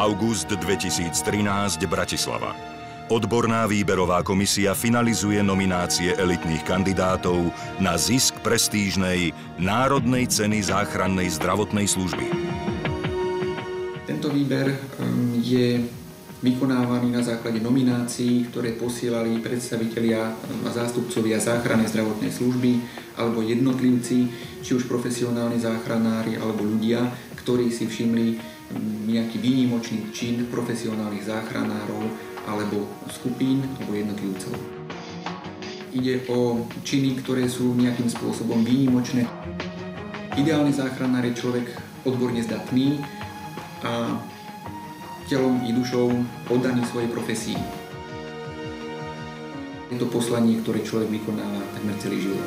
august 2013 Bratislava. Odborná výberová komisia finalizuje nominácie elitných kandidátov na zisk prestížnej Národnej ceny záchrannej zdravotnej služby. Tento výber je vykonávaný na základe nominácií, ktoré posielali predstavitelia a zástupcovia záchrannej zdravotnej služby alebo jednotlivci, či už profesionálni záchranári alebo ľudia, ktorí si všimli nejaký výnimočný čin profesionálnych záchranárov alebo skupín alebo jednotlivcov. Ide o činy, ktoré sú nejakým spôsobom výnimočné. Ideálny záchranár je človek odborne zdatný a telom i dušou oddaný svojej profesii. Je to poslanie, ktoré človek vykonáva takmer celý život.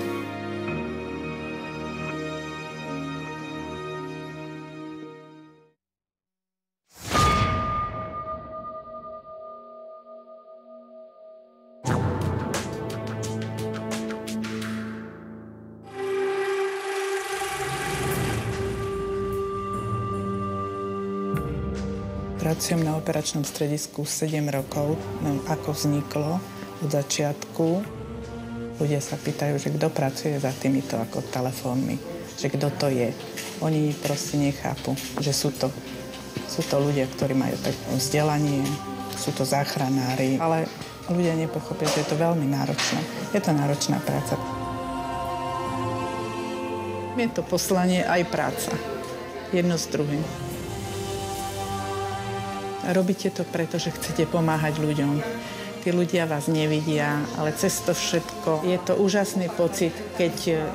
Pracujem na operačnom stredisku 7 rokov, ako vzniklo od začiatku. Ľudia sa pýtajú, že kto pracuje za týmito ako telefónmi, že kto to je. Oni proste nechápu, že sú to ľudia, ktorí majú také vzdelanie, sú to záchranári, ale ľudia nepochopia, že je to veľmi náročné. Je to náročná práca. Je to poslanie aj práca. Jedno s druhým. Robíte to preto, že chcete pomáhať ľuďom. Tí ľudia vás nevidia, ale cez to všetko je to úžasný pocit, keď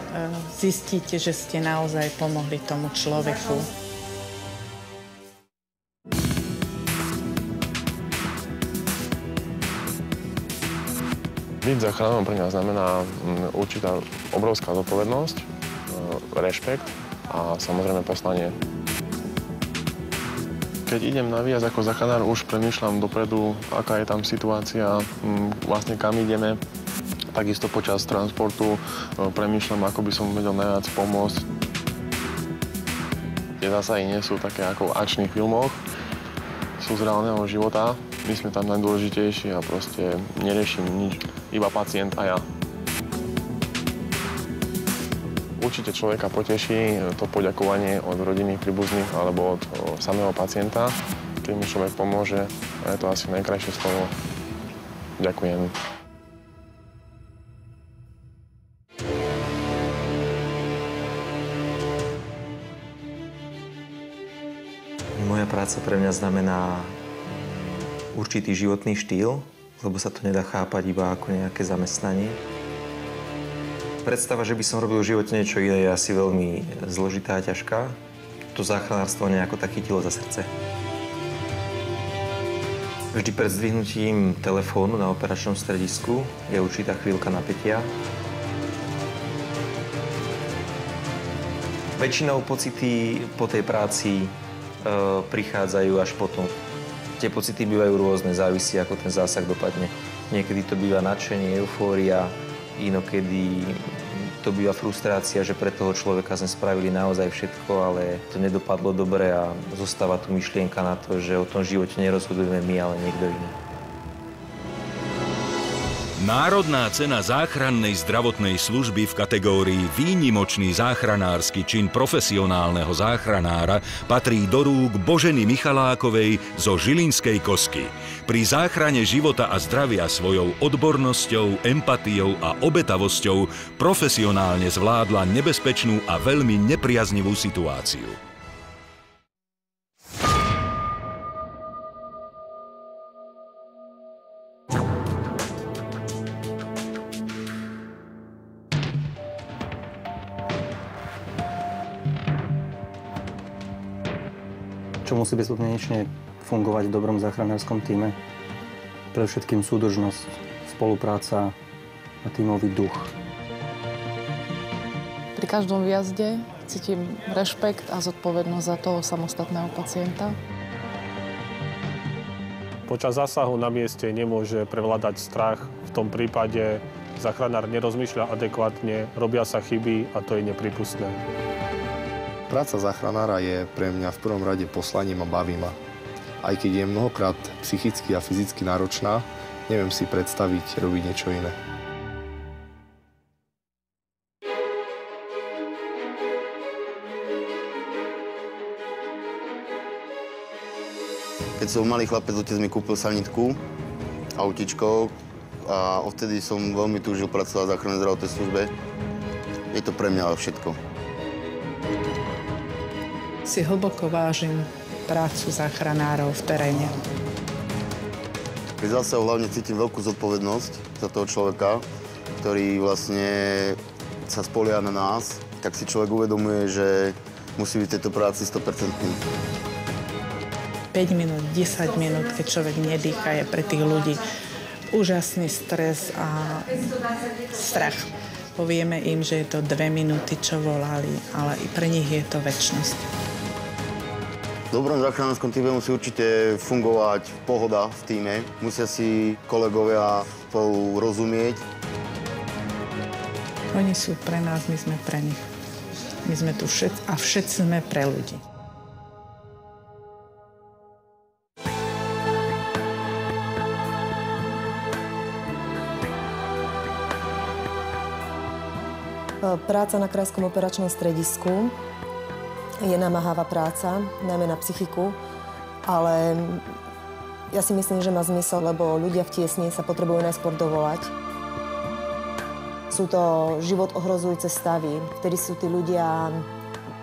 zistíte, že ste naozaj pomohli tomu človeku. Byť záchranárom pre mňa znamená určitá obrovská zodpovednosť, rešpekt a samozrejme poslanie. Keď idem na výjazd ako záchranár, už premýšľam dopredu, aká je tam situácia, vlastne kam ideme. Takisto počas transportu premýšľam, ako by som vedel najviac pomôcť. Tie zásahy nie sú také ako v akčných filmoch, sú z reálneho života. My sme tam najdôležitejší a proste neriešim nič, iba pacient a ja. Určite človeka poteší to poďakovanie od rodinných príbuzných alebo od samého pacienta, keď mu človek pomôže a je to asi najkrajšie slovo. Ďakujem. Moja práca pre mňa znamená určitý životný štýl, lebo sa to nedá chápať iba ako nejaké zamestnanie. Predstava, že by som robil v živote niečo iné, je asi veľmi zložitá a ťažká. To záchranárstvo nejako tak chytilo za srdce. Vždy pred zdvihnutím telefónu na operačnom stredisku je určitá chvíľka napätia. Väčšinou pocity po tej práci prichádzajú až potom. Tie pocity bývajú rôzne, závisí, ako ten zásah dopadne. Niekedy to býva nadšenie, eufória, inokedy to býva frustrácia, že pre toho človeka sme spravili naozaj všetko, ale to nedopadlo dobre a zostáva tu myšlienka na to, že o tom živote nerozhodujeme my, ale niekto iný. Národná cena záchrannej zdravotnej služby v kategórii výnimočný záchranársky čin profesionálneho záchranára patrí do rúk Boženy Michalákovej zo Žilinskej Kosky. Pri záchrane života a zdravia svojou odbornosťou, empatiou a obetavosťou profesionálne zvládla nebezpečnú a veľmi nepriaznivú situáciu. Čo musí bezpodmienečne fungovať v dobrom záchranárskom tíme. Predovšetkým súdržnosť, spolupráca a tímový duch. Pri každom výjazde cítim rešpekt a zodpovednosť za toho samostatného pacienta. Počas zásahu na mieste nemôže prevládať strach. V tom prípade záchranár nerozmýšľa adekvátne, robia sa chyby a to je neprípustné. Práca záchranára je pre mňa v prvom rade poslaním a baví ma. aj keď je mnohokrát psychicky a fyzicky náročná, neviem si predstaviť robiť niečo iné. Keď som malý chlapec, otec mi kúpil sanitku, autičko a odtedy som veľmi túžil pracovať v záchrannej zdravotnej službe. Je to pre mňa všetko. Si hlboko vážim prácu záchranárov v teréne. Pri zásahu hlavne cítim veľkú zodpovednosť za toho človeka, ktorý vlastne sa spolieha na nás, tak si človek uvedomuje, že musí byť v tejto práci 100%. 5 minút, 10 minút, keď človek nedýcha, je pre tých ľudí úžasný stres a strach. Povieme im, že je to 2 minúty, čo volali, ale i pre nich je to večnosť. V dobrom záchranárskom týme musí určite fungovať pohoda v tíme. Musia si kolegovia spolu rozumieť. Oni sú pre nás, my sme pre nich. My sme tu všetci sme pre ľudí. Práca na Krajskom operačnom stredisku je namáhavá práca, najmä na psychiku, ale ja si myslím, že má zmysel, lebo ľudia v tiesni sa potrebujú najskôr dovolať. Sú to život ohrozujúce stavy, vtedy sú tí ľudia,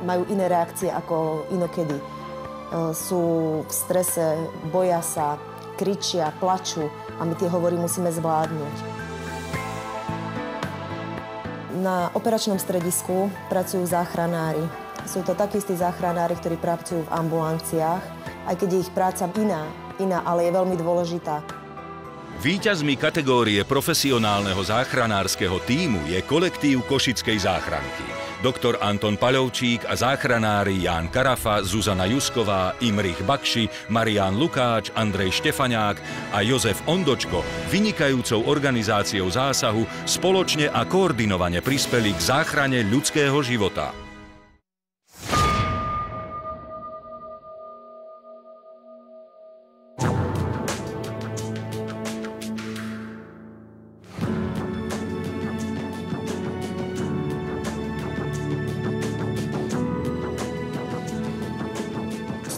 majú iné reakcie ako inokedy. Sú v strese, boja sa, kričia, plačú a my tie hovory musíme zvládnuť. Na operačnom stredisku pracujú záchranári. Sú to takí istí záchranári, ktorí pracujú v ambulanciách, aj keď je ich práca iná, ale je veľmi dôležitá. Víťazmi kategórie profesionálneho záchranárskeho tímu je kolektív Košickej záchranky. Doktor Anton Paľovčík a záchranári Ján Karafa, Zuzana Jusková, Imrich Bakši, Marián Lukáč, Andrej Štefaňák a Jozef Ondočko vynikajúcou organizáciou zásahu spoločne a koordinovane prispeli k záchrane ľudského života.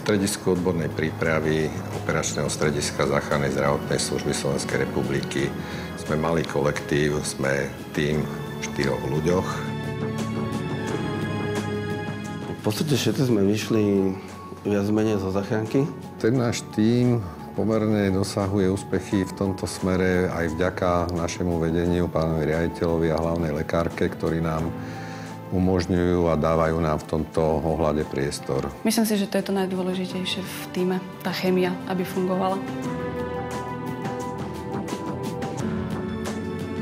Stredisko odbornej prípravy operačného strediska záchrannej zdravotnej služby Slovenskej republiky. Sme malý kolektív, sme tým v 4 ľuďoch. V podstate všetci sme vyšli viac menej zo záchranky. Ten náš tím pomerne dosahuje úspechy v tomto smere aj vďaka našemu vedeniu, pánovi riaditeľovi a hlavnej lekárke, ktorí nám umožňujú a dávajú nám v tomto ohľade priestor. Myslím si, že to je to najdôležitejšie v tíme, tá chémia, aby fungovala.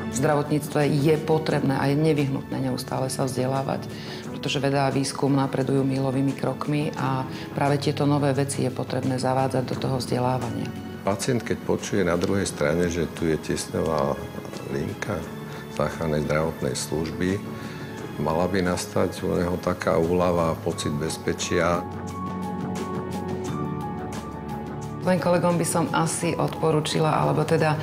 V zdravotníctve je potrebné a je nevyhnutné neustále sa vzdelávať, pretože veda a výskum napredujú míľovými krokmi a práve tieto nové veci je potrebné zavádzať do toho vzdelávania. Pacient, keď počuje na druhej strane, že tu je tiesňová linka záchrannej zdravotnej služby, mala by nastať u neho taká úľava a pocit bezpečia. Svojim kolegom by som asi odporúčila, alebo teda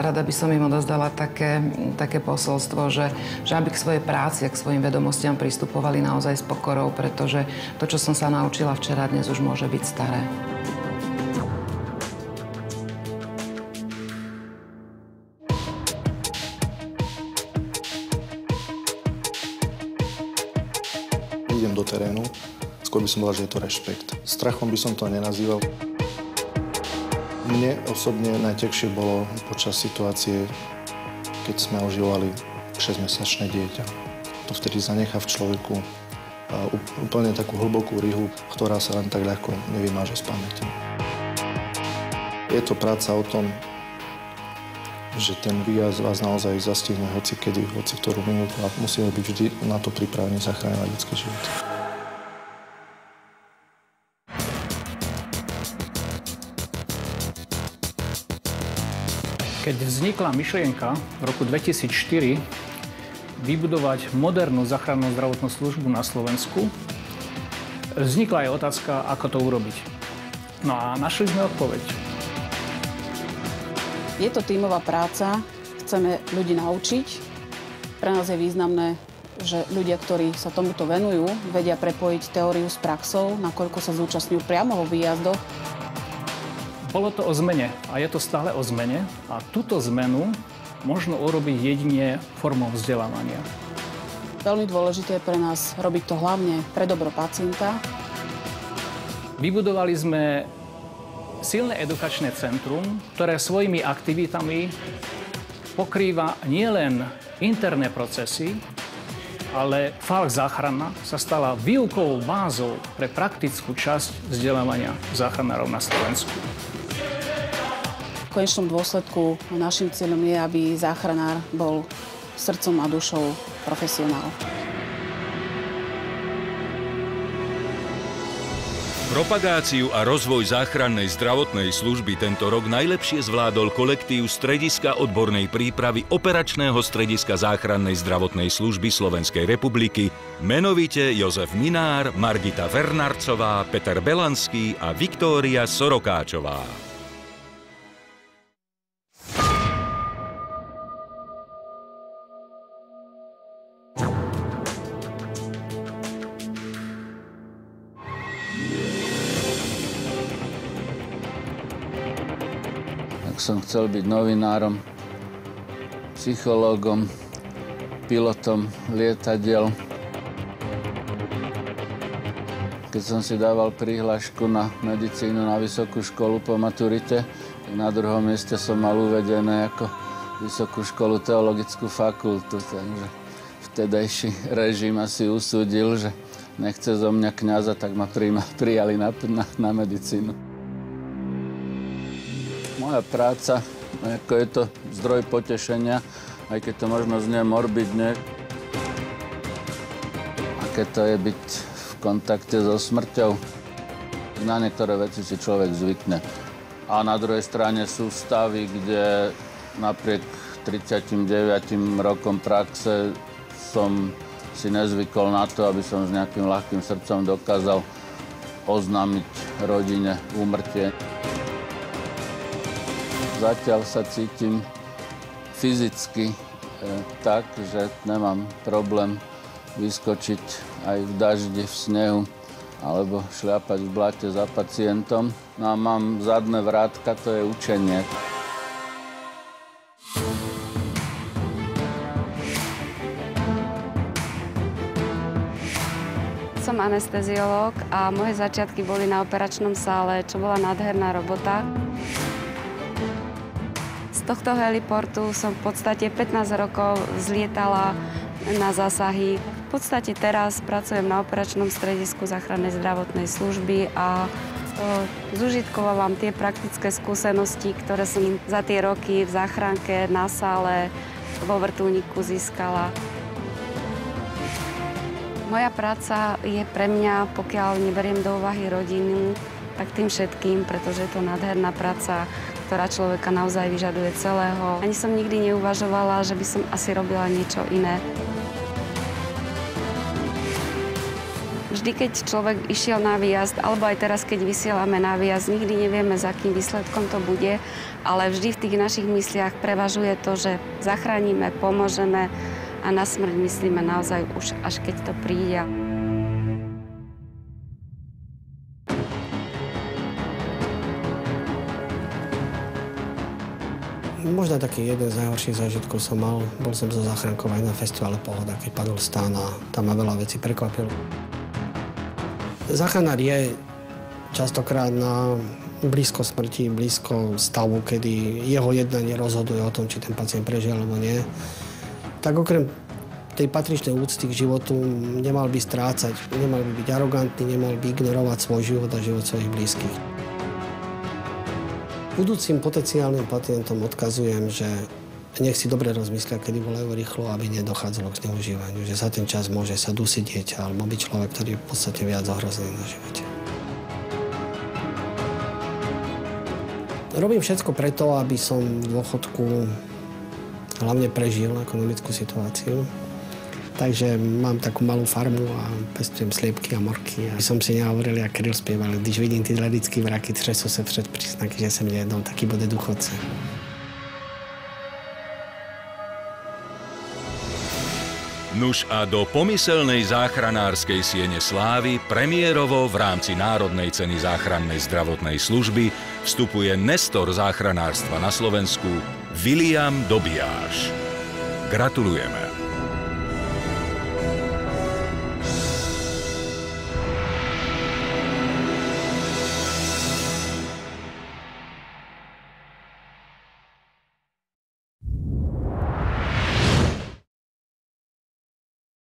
rada by som im odozdala také posolstvo, že aby k svojej práci a k svojim vedomostiam pristupovali naozaj s pokorou, pretože to, čo som sa naučila včera, dnes už môže byť staré. Idem do terénu, skôr by som povedal, že je to rešpekt. Strachom by som to nenazýval. Mne osobne najťažšie bolo počas situácie, keď sme oživovali 6-mesačné dieťa. To vtedy zanechá v človeku úplne takú hlbokú rihu, ktorá sa len tak ľahko nevymáže z pamäti. Je to práca o tom, že ten výjazd vás naozaj zastihne hocikedy, hoci ktorú minútu a musíme byť vždy na to pripravení zachráňovať ľudské životy. Keď vznikla myšlienka v roku 2004 vybudovať modernú záchrannú zdravotnú službu na Slovensku, vznikla aj otázka, ako to urobiť. No a našli sme odpoveď. Je to tímová práca, chceme ľudí naučiť. Pre nás je významné, že ľudia, ktorí sa tomuto venujú, vedia prepojiť teóriu s praxou, nakoľko sa zúčastňujú priamo vo výjazdoch. Bolo to o zmene a je to stále o zmene a túto zmenu možno urobiť jedine formou vzdelávania. Veľmi dôležité je pre nás robiť to hlavne pre dobro pacienta. Vybudovali sme silné edukačné centrum, ktoré svojimi aktivitami pokrýva nielen interné procesy, ale Falk záchrana sa stala výukovou bázou pre praktickú časť vzdelávania záchranárov na Slovensku. V konečnom dôsledku našim cieľom je, aby záchranár bol srdcom a dušou profesionál. Propagáciu a rozvoj záchrannej zdravotnej služby tento rok najlepšie zvládol kolektív Strediska odbornej prípravy Operačného strediska záchrannej zdravotnej služby Slovenskej republiky, menovite Jozef Minár, Margita Vernarcová, Peter Belanský a Viktória Sorokáčová. Som chcel byť novinárom, psychológom, pilotom lietadiel. Keď som si dával prihlášku na medicínu na vysokú školu po maturite, tak na druhom mieste som mal uvedené ako Vysokú školu teologickú fakultu. Takže vtedajší režim asi usúdil, že nechce zo mňa kňaza, tak ma prijali na medicínu. Moja práca, ako je to zdroj potešenia, aj keď to možno znie morbidne. Aké to je byť v kontakte so smrťou. Na niektoré veci si človek zvykne. A na druhej strane sú stavy, kde napriek 39 rokom praxe som si nezvykol na to, aby som s nejakým ľahkým srdcom dokázal oznámiť rodine úmrtie. Zatiaľ sa cítim fyzicky tak, že nemám problém vyskočiť aj v daždi, v snehu alebo šľapať v blate za pacientom. No a mám zadné vrátka, to je učenie. Som anesteziológ a moje začiatky boli na operačnom sále, čo bola nádherná robota. Z tohto heliportu som v podstate 15 rokov zlietala na zásahy. V podstate teraz pracujem na operačnom stredisku záchrannej zdravotnej služby a zužitkovávam tie praktické skúsenosti, ktoré som za tie roky v záchranke, na sále, vo vrtuľníku získala. Moja práca je pre mňa, pokiaľ neberiem do úvahy rodinu, tak tým všetkým, pretože je to nádherná práca, ktorá človeka naozaj vyžaduje celého. Ani som nikdy neuvažovala, že by som asi robila niečo iné. Vždy, keď človek išiel na výjazd, alebo aj teraz, keď vysielame na výjazd, nikdy nevieme, za akým výsledkom to bude, ale vždy v tých našich mysliach prevažuje to, že zachránime, pomôžeme a na smrť myslíme naozaj už, až keď to príde. Možno taký jeden z najhorších zážitkov som mal. Bol som zo záchrankov aj na festivale Pohoda, keď padol stán a tam ma veľa vecí prekvapilo. Záchranár je častokrát na blízko smrti, blízko stavu, kedy jeho jednanie rozhoduje o tom, či ten pacient prežije alebo nie. Tak okrem tej patričnej úcty k životu nemal by strácať, nemal by byť arogantný, nemal by ignorovať svoj život a život svojich blízkych. Budúcim potenciálnym pacientom odkazujem, že nech si dobre rozmyslia, kedy volajú rýchlo, aby nedochádzalo k zneužívaniu. Že za ten čas môže sa dusiť dieťa alebo byť človek, ktorý je v podstate viac ohrozený na živote. Robím všetko preto, aby som v dôchodku hlavne prežil ekonomickú situáciu. Takže mám takú malú farmu a pestujem sliepky a morky. A som si nehovoril, jak Kryl zpěval, když vidím tyhle lidský vraky, třesu se před příznaky, že se mě jednou taky bude důchodce. Nuž a do pomyselnej záchranárskej siene slávy premiérovo v rámci Národnej ceny záchrannej zdravotnej služby vstupuje nestor záchranárstva na Slovensku William Dobijáš. Gratulujeme.